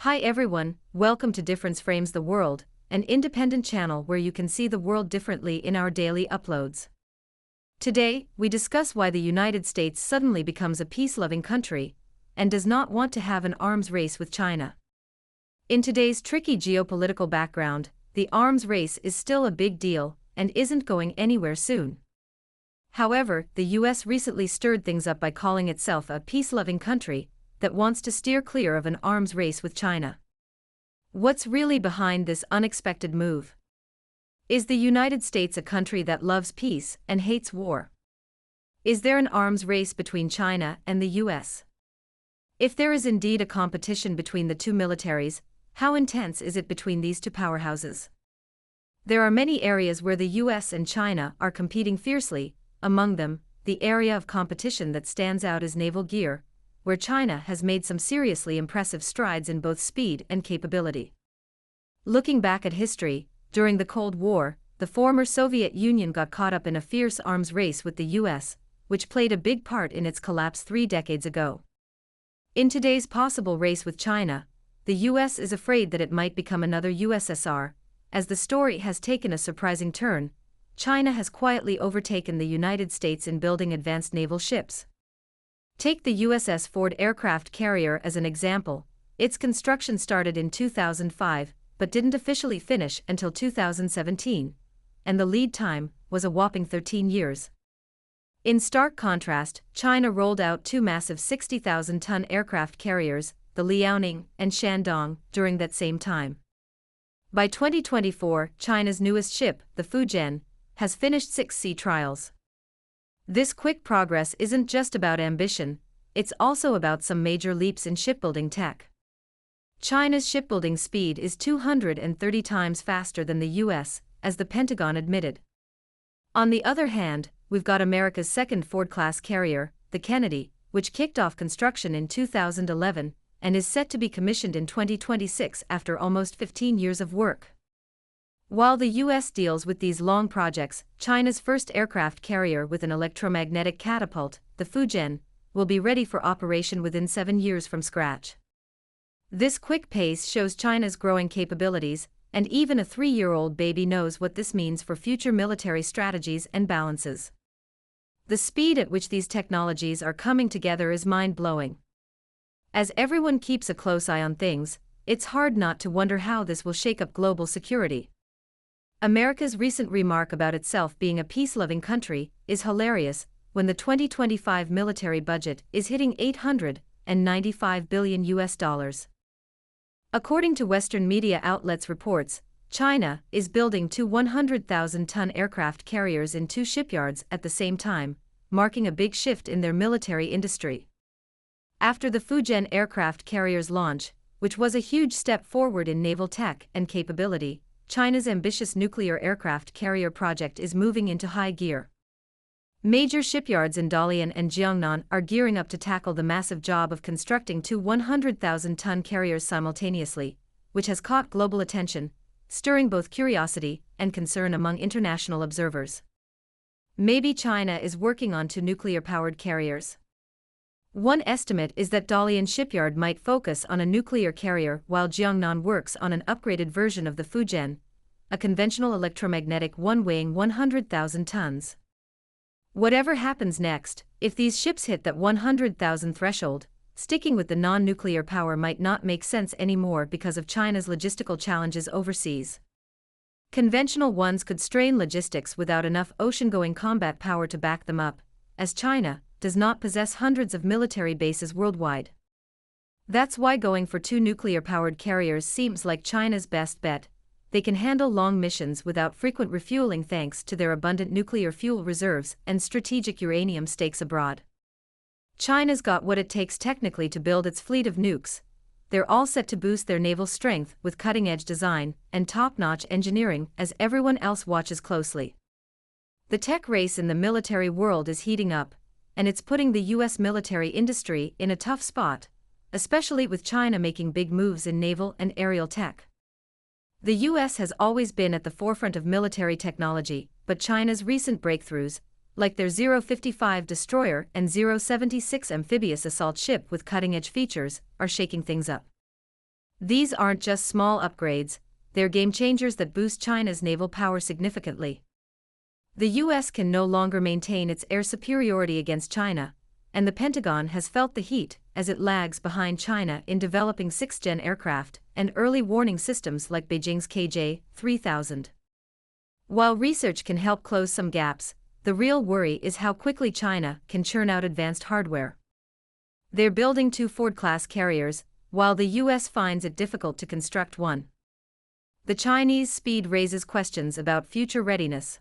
Hi everyone, welcome to Difference Frames the World, an independent channel where you can see the world differently in our daily uploads. Today, we discuss why the United States suddenly becomes a peace-loving country and does not want to have an arms race with China. In today's tricky geopolitical background, the arms race is still a big deal and isn't going anywhere soon. However, the US recently stirred things up by calling itself a peace-loving country that wants to steer clear of an arms race with China. What's really behind this unexpected move? Is the United States a country that loves peace and hates war? Is there an arms race between China and the US? If there is indeed a competition between the two militaries, how intense is it between these two powerhouses? There are many areas where the US and China are competing fiercely. Among them, the area of competition that stands out is naval gear, where China has made some seriously impressive strides in both speed and capability. Looking back at history, during the Cold War, the former Soviet Union got caught up in a fierce arms race with the US, which played a big part in its collapse 3 decades ago. In today's possible race with China, the US is afraid that it might become another USSR. As the story has taken a surprising turn, China has quietly overtaken the United States in building advanced naval ships. Take the USS Ford aircraft carrier as an example. Its construction started in 2005, but didn't officially finish until 2017, and the lead time was a whopping 13 years. In stark contrast, China rolled out 2 massive 60,000-ton aircraft carriers, the Liaoning and Shandong, during that same time. By 2024, China's newest ship, the Fujian, has finished 6 sea trials. This quick progress isn't just about ambition, it's also about some major leaps in shipbuilding tech. China's shipbuilding speed is 230 times faster than the US, as the Pentagon admitted. On the other hand, we've got America's second Ford-class carrier, the Kennedy, which kicked off construction in 2011 and is set to be commissioned in 2026 after almost 15 years of work. While the US deals with these long projects, China's first aircraft carrier with an electromagnetic catapult, the Fujian, will be ready for operation within 7 years from scratch. This quick pace shows China's growing capabilities, and even a 3-year-old baby knows what this means for future military strategies and balances. The speed at which these technologies are coming together is mind-blowing. As everyone keeps a close eye on things, it's hard not to wonder how this will shake up global security. America's recent remark about itself being a peace-loving country is hilarious when the 2025 military budget is hitting $895 billion. According to Western media outlets reports, China is building 2 100,000-ton aircraft carriers in 2 shipyards at the same time, marking a big shift in their military industry. After the Fujian aircraft carrier's launch, which was a huge step forward in naval tech and capability, China's ambitious nuclear aircraft carrier project is moving into high gear. Major shipyards in Dalian and Jiangnan are gearing up to tackle the massive job of constructing 2 100,000-ton carriers simultaneously, which has caught global attention, stirring both curiosity and concern among international observers. Maybe China is working on 2 nuclear-powered carriers. One estimate is that Dalian shipyard might focus on a nuclear carrier while Jiangnan works on an upgraded version of the Fujian, a conventional electromagnetic one weighing 100,000 tons. Whatever happens next, if these ships hit that 100,000 threshold, sticking with the non-nuclear power might not make sense anymore because of China's logistical challenges overseas. Conventional ones could strain logistics without enough ocean-going combat power to back them up, as China does not possess hundreds of military bases worldwide. That's why going for 2 nuclear-powered carriers seems like China's best bet. They can handle long missions without frequent refueling thanks to their abundant nuclear fuel reserves and strategic uranium stakes abroad. China's got what it takes technically to build its fleet of nukes. They're all set to boost their naval strength with cutting-edge design and top-notch engineering as everyone else watches closely. The tech race in the military world is heating up, and it's putting the US military industry in a tough spot, especially with China making big moves in naval and aerial tech. The US has always been at the forefront of military technology, but China's recent breakthroughs, like their 055 destroyer and 076 amphibious assault ship with cutting-edge features, are shaking things up. These aren't just small upgrades, they're game changers that boost China's naval power significantly. The US can no longer maintain its air superiority against China, and the Pentagon has felt the heat as it lags behind China in developing 6th-gen aircraft and early warning systems like Beijing's KJ-3000. While research can help close some gaps, the real worry is how quickly China can churn out advanced hardware. They're building 2 Ford-class carriers, while the US finds it difficult to construct one. The Chinese speed raises questions about future readiness.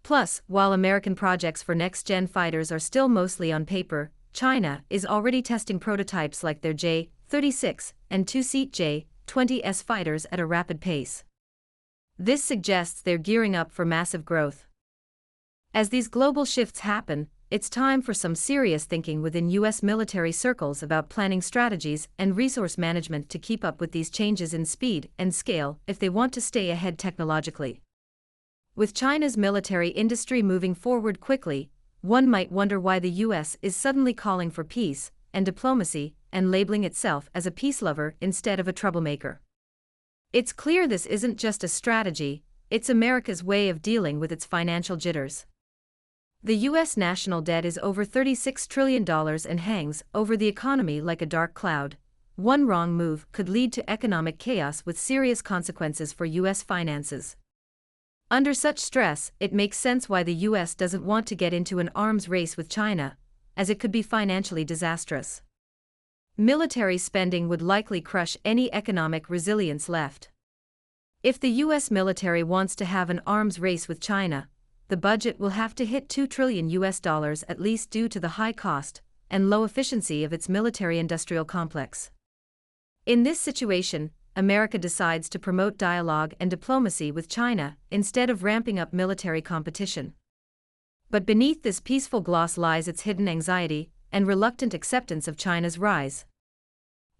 Plus, while American projects for next-gen fighters are still mostly on paper, China is already testing prototypes like their J-36 and 2-seat J-20S fighters at a rapid pace. This suggests they're gearing up for massive growth. As these global shifts happen, it's time for some serious thinking within US military circles about planning strategies and resource management to keep up with these changes in speed and scale if they want to stay ahead technologically. With China's military industry moving forward quickly, one might wonder why the US is suddenly calling for peace and diplomacy and labeling itself as a peace lover instead of a troublemaker. It's clear this isn't just a strategy, it's America's way of dealing with its financial jitters. The US national debt is over $36 trillion and hangs over the economy like a dark cloud. One wrong move could lead to economic chaos with serious consequences for US finances. Under such stress, it makes sense why the US doesn't want to get into an arms race with China, as it could be financially disastrous. Military spending would likely crush any economic resilience left. If the US military wants to have an arms race with China, the budget will have to hit $2 trillion at least due to the high cost and low efficiency of its military-industrial complex. In this situation, America decides to promote dialogue and diplomacy with China instead of ramping up military competition. But beneath this peaceful gloss lies its hidden anxiety and reluctant acceptance of China's rise.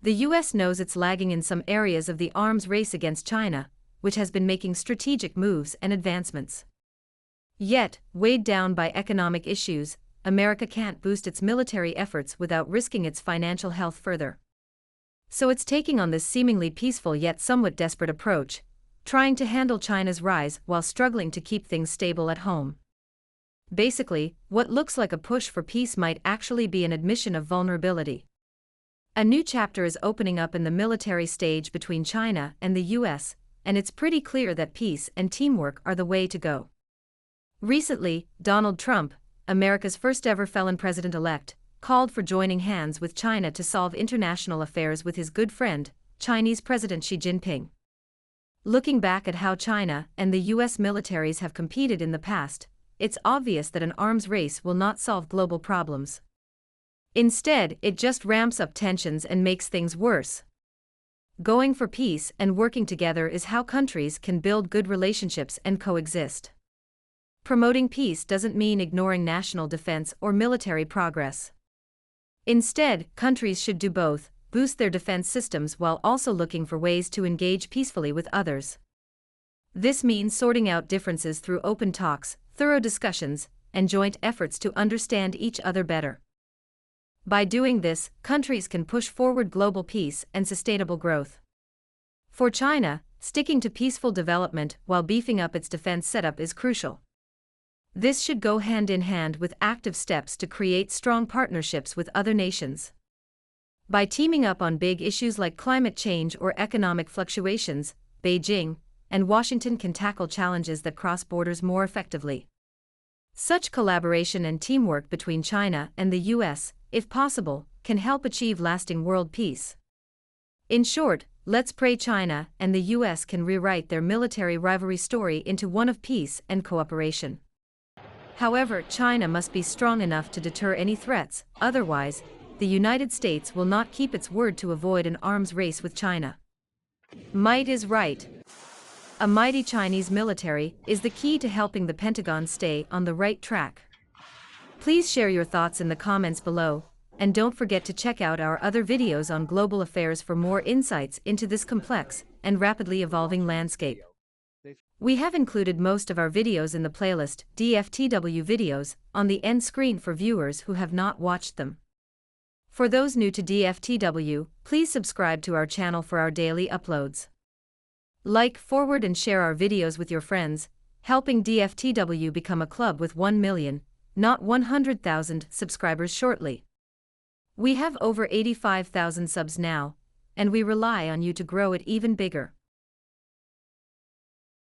The US knows it's lagging in some areas of the arms race against China, which has been making strategic moves and advancements. Yet, weighed down by economic issues, America can't boost its military efforts without risking its financial health further. So it's taking on this seemingly peaceful yet somewhat desperate approach, trying to handle China's rise while struggling to keep things stable at home. Basically, what looks like a push for peace might actually be an admission of vulnerability. A new chapter is opening up in the military stage between China and the US, and it's pretty clear that peace and teamwork are the way to go. Recently, Donald Trump, America's first-ever felon president-elect, called for joining hands with China to solve international affairs with his good friend, Chinese President Xi Jinping. Looking back at how China and the US militaries have competed in the past, it's obvious that an arms race will not solve global problems. Instead, it just ramps up tensions and makes things worse. Going for peace and working together is how countries can build good relationships and coexist. Promoting peace doesn't mean ignoring national defense or military progress. Instead, countries should do both, boost their defense systems while also looking for ways to engage peacefully with others. This means sorting out differences through open talks, thorough discussions, and joint efforts to understand each other better. By doing this, countries can push forward global peace and sustainable growth. For China, sticking to peaceful development while beefing up its defense setup is crucial. This should go hand in hand with active steps to create strong partnerships with other nations. By teaming up on big issues like climate change or economic fluctuations, Beijing and Washington can tackle challenges that cross borders more effectively. Such collaboration and teamwork between China and the US, if possible, can help achieve lasting world peace. In short, let's pray China and the US can rewrite their military rivalry story into one of peace and cooperation. However, China must be strong enough to deter any threats, otherwise, the United States will not keep its word to avoid an arms race with China. Might is right. A mighty Chinese military is the key to helping the Pentagon stay on the right track. Please share your thoughts in the comments below, and don't forget to check out our other videos on global affairs for more insights into this complex and rapidly evolving landscape. We have included most of our videos in the playlist DFTW videos on the end screen for viewers who have not watched them. For those new to DFTW, please subscribe to our channel for our daily uploads. Like, forward and share our videos with your friends, helping DFTW become a club with 1 million, not 100,000 subscribers shortly. We have over 85,000 subs now, and we rely on you to grow it even bigger.